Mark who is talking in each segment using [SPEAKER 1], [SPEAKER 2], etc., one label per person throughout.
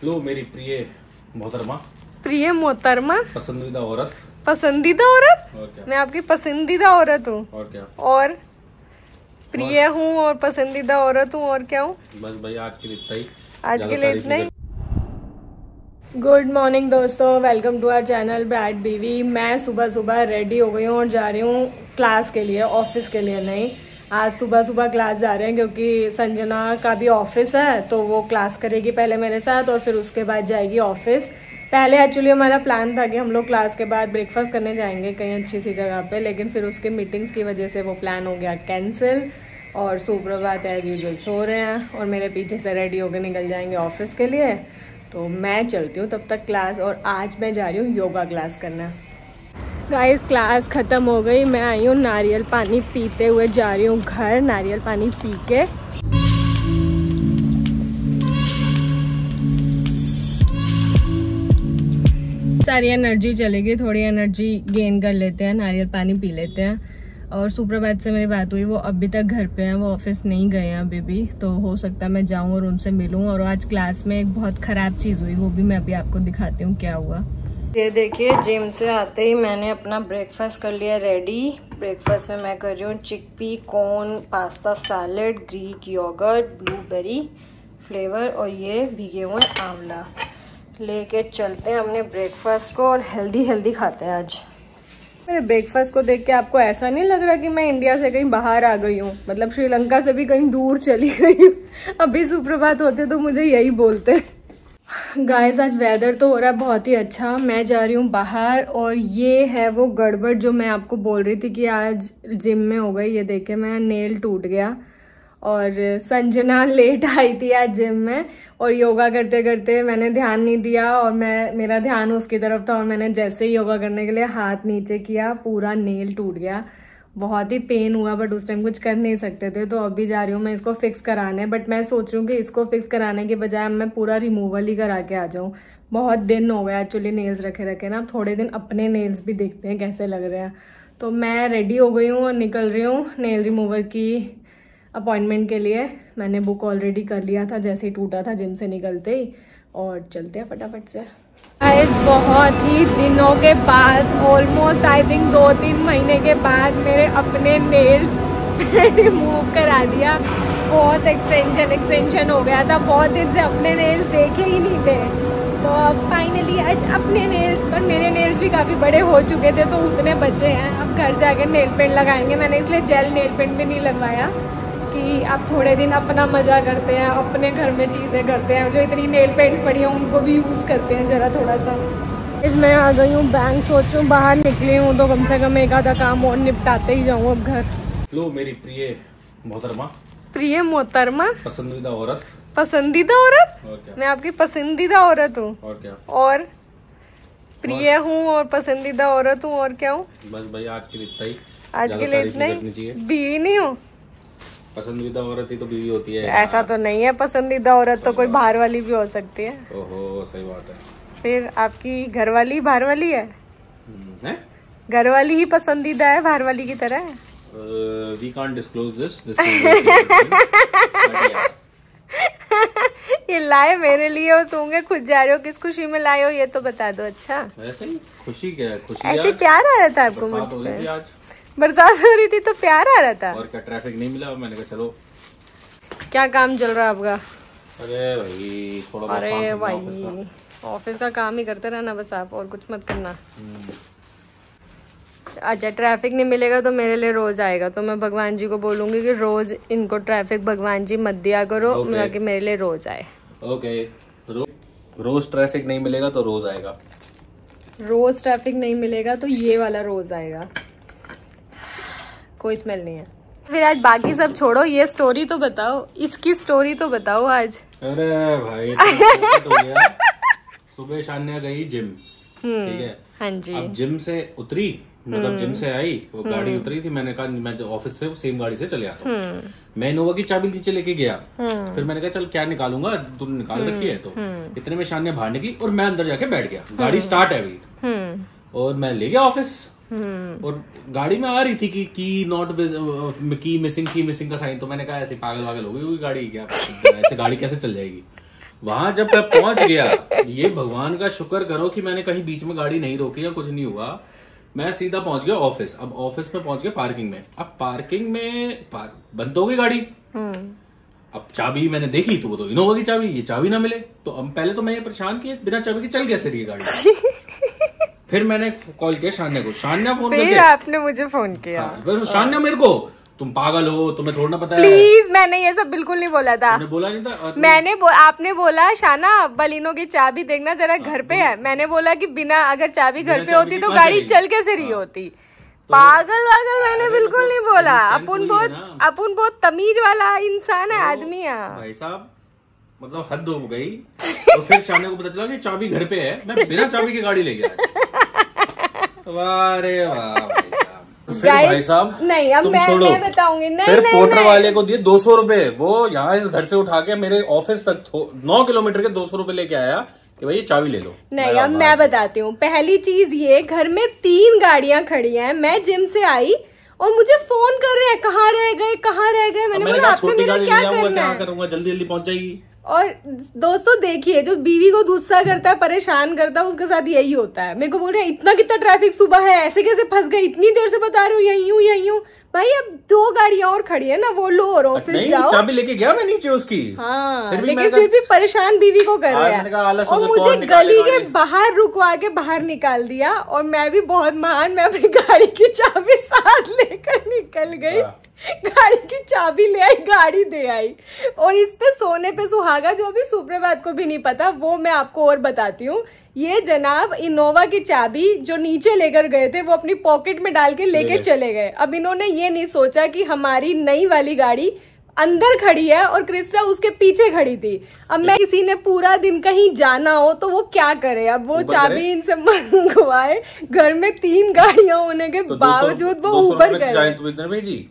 [SPEAKER 1] लो मेरी प्रिय मोहतरमा,
[SPEAKER 2] प्रिय मोहतरमा,
[SPEAKER 1] पसंदीदा औरत।
[SPEAKER 2] पसंदीदा औरत?
[SPEAKER 1] और क्या?
[SPEAKER 2] मैं आपकी पसंदीदा औरत हूँ।
[SPEAKER 1] और क्या?
[SPEAKER 2] और प्रिय हूँ और पसंदीदा औरत हूँ, और क्या हूँ?
[SPEAKER 1] बस भाई आज के लिए इतना ही।
[SPEAKER 2] आज के लिए इतना ही। गुड मॉर्निंग दोस्तों, welcome to our channel Bright BV. मैं सुबह सुबह रेडी हो गई हूँ और जा रही हूँ क्लास के लिए, ऑफिस के लिए नहीं। आज सुबह सुबह क्लास जा रहे हैं क्योंकि संजना का भी ऑफिस है, तो वो क्लास करेगी पहले मेरे साथ और फिर उसके बाद जाएगी ऑफिस। पहले एक्चुअली हमारा प्लान था कि हम लोग क्लास के बाद ब्रेकफास्ट करने जाएंगे कहीं अच्छी सी जगह पे, लेकिन फिर उसके मीटिंग्स की वजह से वो प्लान हो गया कैंसिल। और सुप्रभात एज यूजुअल सो रहे हैं और मेरे पीछे से रेडी होकर निकल जाएंगे ऑफिस के लिए। तो मैं चलती हूँ तब तक क्लास, और आज मैं जा रही हूँ योगा क्लास करना। गाइस क्लास ख़त्म हो गई, मैं आई हूँ नारियल पानी पीते हुए जा रही हूँ घर, नारियल पानी पी के। सारी एनर्जी चलेगी, थोड़ी एनर्जी गेन कर लेते हैं, नारियल पानी पी लेते हैं। और सुप्रभात से मेरी बात हुई, वो अभी तक घर पे हैं, वो ऑफिस नहीं गए हैं अभी भी, तो हो सकता है मैं जाऊं और उनसे मिलूं। और आज क्लास में एक बहुत ख़राब चीज़ हुई, वो भी मैं अभी आपको दिखाती हूँ क्या हुआ। ये देखिए, जिम से आते ही मैंने अपना ब्रेकफास्ट कर लिया रेडी। ब्रेकफास्ट में मैं कर रही हूँ chickpea corn pasta salad, Greek yogurt, blueberry flavour और ये भीगे हुए आंवला। लेके चलते हैं अपने ब्रेकफास्ट को और हेल्दी हेल्दी खाते हैं आज। मेरे ब्रेकफास्ट को देख के आपको ऐसा नहीं लग रहा कि मैं इंडिया से कहीं बाहर आ गई हूँ, मतलब श्रीलंका से भी कहीं दूर चली गई हूँ। अभी सुप्रभात होते तो मुझे यही बोलते। गाइस आज वेदर तो हो रहा है बहुत ही अच्छा, मैं जा रही हूँ बाहर और ये है वो गड़बड़ जो मैं आपको बोल रही थी कि आज जिम में हो गई। ये देखे, मेरा नेल टूट गया और संजना लेट आई थी आज जिम में, और योगा करते करते मैंने ध्यान नहीं दिया और मेरा ध्यान उसकी तरफ था, और मैंने जैसे ही योगा करने के लिए हाथ नीचे किया पूरा नेल टूट गया। बहुत ही पेन हुआ, बट उस टाइम कुछ कर नहीं सकते थे। तो अभी जा रही हूँ मैं इसको फिक्स कराने, बट मैं सोच रही हूँ कि इसको फिक्स कराने के बजाय मैं पूरा रिमूवल ही करा के आ जाऊँ। बहुत दिन हो गया एक्चुअली नेल्स रखे रखे ना, थोड़े दिन अपने नेल्स भी देखते हैं कैसे लग रहे हैं। तो मैं रेडी हो गई हूँ और निकल रही हूँ नेल रिमूवर की अपॉइंटमेंट के लिए। मैंने बुक ऑलरेडी कर लिया था जैसे ही टूटा था जिम से निकलते ही, और चलते हैं फटाफट से। गाइस बहुत ही दिनों के बाद, ऑलमोस्ट आई थिंक 2-3 महीने के बाद मेरे अपने नेल्स रिमूव करा दिया। बहुत एक्सटेंशन हो गया था, बहुत दिन से अपने नेल्स देखे ही नहीं थे। तो अब फाइनली आज अपने नेल्स, पर मेरे नेल्स भी काफ़ी बड़े हो चुके थे तो उतने बचे हैं। अब घर जाकर नेल पेंट लगाएंगे। मैंने इसलिए जेल नेल पेंट भी नहीं लगवाया कि अब थोड़े दिन अपना मज़ा करते हैं, अपने घर में चीज़ें करते हैं, जो इतनी नेल पेंट्स पड़ी हैं उनको भी यूज़ करते हैं ज़रा थोड़ा सा। इसमें आ गई हूँ बैंक, सोच रही हूँ बाहर निकली हूँ तो कम से कम एक आधा काम और निपटाते ही जाऊँ अब घर।
[SPEAKER 1] लो मेरी प्रिय मोहतरमा,
[SPEAKER 2] प्रिय मोहतरमा,
[SPEAKER 1] पसंदीदा औरत।
[SPEAKER 2] पसंदीदा औरत?
[SPEAKER 1] और क्या?
[SPEAKER 2] मैं आपकी पसंदीदा औरत हूँ।
[SPEAKER 1] और क्या?
[SPEAKER 2] और प्रिय हूँ और पसंदीदा औरत हूँ, और क्या हूँ?
[SPEAKER 1] बस भाई आज के लिए इतना ही।
[SPEAKER 2] आज के लिए इतना ही। बीवी नहीं हूँ?
[SPEAKER 1] पसंदीदा औरत ही तो बीवी होती है।
[SPEAKER 2] ऐसा तो नहीं है, पसंदीदा औरत तो कोई बाहर वाली भी हो सकती है।
[SPEAKER 1] ओहो सही बात है।
[SPEAKER 2] फिर आपकी घरवाली बाहर वाली है? घरवाली ही पसंदीदा है, बाहर वाली की तरह है?
[SPEAKER 1] We can't disclose this.
[SPEAKER 2] ये लाए मेरे लिए हो, तुम खुद जा रहे हो, किस खुशी में लाए हो ये तो बता दो। अच्छा
[SPEAKER 1] ऐसे ही खुशी क्या है? खुशी
[SPEAKER 2] ऐसे प्यार आ रहा था आपको मुझ पे?
[SPEAKER 1] आज
[SPEAKER 2] बरसात हो रही थी तो प्यार आ रहा था।
[SPEAKER 1] और क्या, ट्रैफिक नहीं मिला, मैंने कहा चलो। क्या
[SPEAKER 2] काम चल रहा है आपका?
[SPEAKER 1] अरे भाई थोड़ा बहुत।
[SPEAKER 2] अरे भाई ऑफिस का काम ही करते रहना बस आप, और कुछ मत करना। अच्छा ट्रैफिक नहीं मिलेगा तो मेरे लिए रोज आएगा, तो मैं भगवान जी को बोलूंगी कि रोज इनको ट्रैफिक भगवान जी मत दिया करो, ताकि मेरे लिए रोज आए। ओके
[SPEAKER 1] रोज ट्रैफिक नहीं मिलेगा तो रोज आएगा।
[SPEAKER 2] रोज ट्रैफिक नहीं मिलेगा तो ये वाला रोज आएगा। कोई स्मेल नहीं है। फिर आज बाकी सब छोड़ो, ये स्टोरी तो बताओ, इसकी स्टोरी तो बताओ आज।
[SPEAKER 1] अरे भाई हो गया। सुबह शान्या गई जिम, ठीक है?
[SPEAKER 2] हाँ जी।
[SPEAKER 1] अब जिम से उतरी, मतलब जिम से आई, वो गाड़ी उतरी थी, मैंने कहा मैं ऑफिस से सेम गाड़ी से चले आता हूँ। मैं इनोवा की चाबी नीचे लेके गया, फिर मैंने कहा चल क्या निकालूंगा, तूने निकाल रखी है। तो इतने में शान्या बाहर निकली और मैं अंदर जाके बैठ गया। गाड़ी स्टार्ट है अभी, और मैं ले गया ऑफिस। और गाड़ी में आ रही थी कि की मिसिंग का साइन। तो मैंने कहा ऐसे पागल वागल हो गई गाड़ी, क्या ऐसे गाड़ी कैसे चल जाएगी। वहां जब मैं पहुंच गया, ये भगवान का शुक्र करो कि मैंने कहीं बीच में गाड़ी नहीं रोकी या कुछ नहीं हुआ, मैं सीधा पहुंच गया ऑफिस। अब ऑफिस में पहुंच गया पार्किंग में। अब पार्किंग में बंद हो गई गाड़ी। अब चाबी मैंने देखी तो वो तो इनोवा की चाबी, ये चाबी ना मिले। तो अब पहले तो मैं ये परेशान किया बिना चाबी के चल कैसे रही है गाड़ी। फिर मैंने कॉल किया शान्या को, शान्या फोन
[SPEAKER 2] फिर आपने मुझे फोन किया।
[SPEAKER 1] हाँ, शान्या मेरे को, तुम पागल हो, तुम्हें थोड़ा ना पता है।
[SPEAKER 2] प्लीज, मैंने ये सब बिल्कुल नहीं बोला था।
[SPEAKER 1] बोला नहीं था।
[SPEAKER 2] आपने बोला शाना बलिनो की चाबी देखना जरा घर पे है। मैंने बोला कि बिना अगर चाबी घर पे होती तो गाड़ी चल कैसे रही होती। पागल वागल मैंने बिल्कुल नहीं बोला। अपन बहुत तमीज वाला इंसान है, आदमी है
[SPEAKER 1] भाई साहब, मतलब हद हो गई। तो फिर शान्या को पता चला कि चाबी घर पे है, मैं बिना चाबी की गाड़ी ले गया। भाई साहब
[SPEAKER 2] नहीं, अब मैं बताऊंगी।
[SPEAKER 1] फिर पोर्टर वाले को दिए 200 रुपए। वो यहाँ इस घर से उठा के मेरे ऑफिस तक 9 किलोमीटर के 200 रुपए लेके आया कि भाई ये चाबी ले लो।
[SPEAKER 2] नहीं, अब मैं बताती हूँ। पहली चीज ये, घर में 3 गाड़ियां खड़ी हैं। मैं जिम से आई और मुझे फोन कर रहे हैं, कहाँ रह गए। मैंने बोला आपने मेरा क्या करना है,
[SPEAKER 1] करूंगा, जल्दी जल्दी पहुंच जाएगी।
[SPEAKER 2] और दोस्तों देखिए, जो बीवी को गुस्सा करता है, परेशान करता है, उसके साथ यही होता है। मेरे को बोल रहे हैं इतना कितना ट्रैफिक सुबह है, ऐसे कैसे फंस गए, इतनी देर से बता रही हूँ यही हूँ। भाई अब 2 गाड़ियां और खड़ी है ना, वो लो और ऑफिस जाओ।
[SPEAKER 1] चाबी लेके गया मैं नीचे उसकी।
[SPEAKER 2] हाँ, लेकिन फिर भी परेशान बीवी को कर रहे हैं। और मुझे गली के बाहर रुकवा के बाहर निकाल दिया। और मैं भी बहुत महान, मैं अपनी गाड़ी की चाबी साथ लेकर निकल गई। गाड़ी की चाबी ले आई, गाड़ी दे आई। और इस पे सोने पे सुहागा, जो अभी सुप्रभात को भी नहीं पता, वो मैं आपको और बताती हूँ। ये जनाब इनोवा की चाबी जो नीचे लेकर गए थे, वो अपनी पॉकेट में डाल के लेके चले गए। अब इन्होंने ये नहीं सोचा कि हमारी नई वाली गाड़ी अंदर खड़ी है और क्रिस्टा उसके पीछे खड़ी थी। अब मैं किसी ने पूरा दिन कहीं जाना हो तो वो क्या करे, अब वो चाबी इनसे मंगवाए। घर में 3 गाड़ियां होने के बावजूद वो ऊबर करे।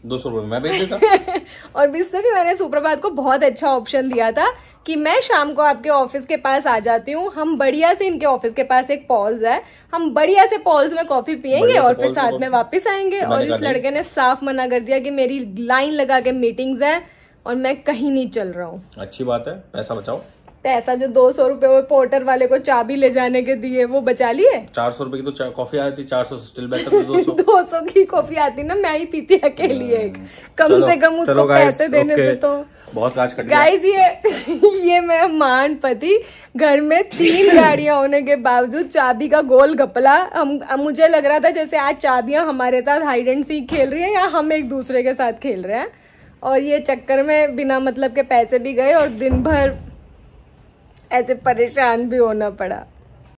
[SPEAKER 1] 200 रुपए मैं भेज देता।
[SPEAKER 2] और इसमें भी मैंने सुप्रभात को बहुत अच्छा ऑप्शन दिया था कि मैं शाम को आपके ऑफिस के पास आ जाती हूँ। हम बढ़िया से, इनके ऑफिस के पास एक पॉल्स है, हम बढ़िया से पॉल्स में कॉफी पियेंगे और फिर साथ में वापस आएंगे। और इस लड़के ने साफ मना कर दिया कि मेरी लाइन लगा के मीटिंग्स है और मैं कहीं नहीं चल रहा हूँ।
[SPEAKER 1] अच्छी बात है, पैसा बचाओ।
[SPEAKER 2] पैसा जो 200 रुपए वो पोर्टर वाले को चाबी ले जाने के दिए, वो बचा लिए।
[SPEAKER 1] 400 रुपए की तो कॉफी आती, 400 स्टिल बेटर।
[SPEAKER 2] 200 की कॉफी आती ना, मैं ही पीती अकेली एक। कम से कम उसको पैसे देने से तो
[SPEAKER 1] बहुत राज कट
[SPEAKER 2] गाइस। ये मैं महान पति, घर में 3 गाड़ियां होने के बावजूद चाबी का गोल गपला। मुझे लग रहा था जैसे आज चाबियां हमारे साथ हाइड एंड सीक खेल रही है या हम एक दूसरे के साथ खेल रहे हैं। और ये चक्कर में बिना मतलब के पैसे भी गए और दिन भर ऐसे परेशान भी होना पड़ा।